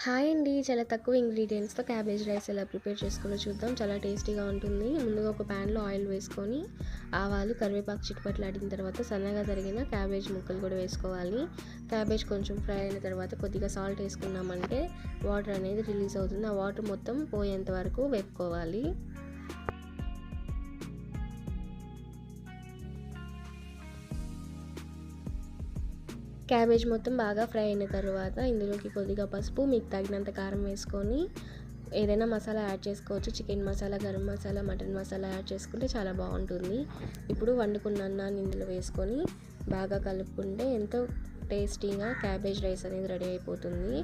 Hi అండి. చాలా తక్కువ ఇంగ్రీడియంట్స్‌తో క్యాబేజ్ రైస్ ఎలా ప్రిపేర్ చేసుకోవాలో చూద్దాం. చాలా టేస్టీగా ఉంటుంది. ముందుగా ఒక ప్యాన్‌లో ఆయిల్ వేసుకొని, ఆవాలు, కరివేపాకు చిటపటలాడిన తర్వాత సన్నగా తరిగిన క్యాబేజ్ ముక్కలు కూడా వేసుకోవాలి. క్యాబేజ్ కొంచెం ఫ్రై అయిన తర్వాత కొద్దిగా సాల్ట్ వేసుకున్నామంటే వాటర్ అనేది రిలీజ్ అవుతుంది. ఆ వాటర్ మొత్తం పోయేంత వరకు వేపుకోవాలి. క్యాబేజ్ మొత్తం బాగా ఫ్రై అయిన తర్వాత ఇందులోకి కొద్దిగా పసుపు, మీకు తగినంత కారం వేసుకొని ఏదైనా మసాలా యాడ్ చేసుకోవచ్చు. Chicken masala, garam masala, mutton masala add చేసుకుంటే చాలా బాగుంటుంది. ఇప్పుడు వండుకున్న అన్నాన్ని ఇందులో వేసుకొని బాగా కలుపుకుంటే ఎంతో టేస్టీగా క్యాబేజ్ రైస్ అనేది రెడీ అయిపోతుంది.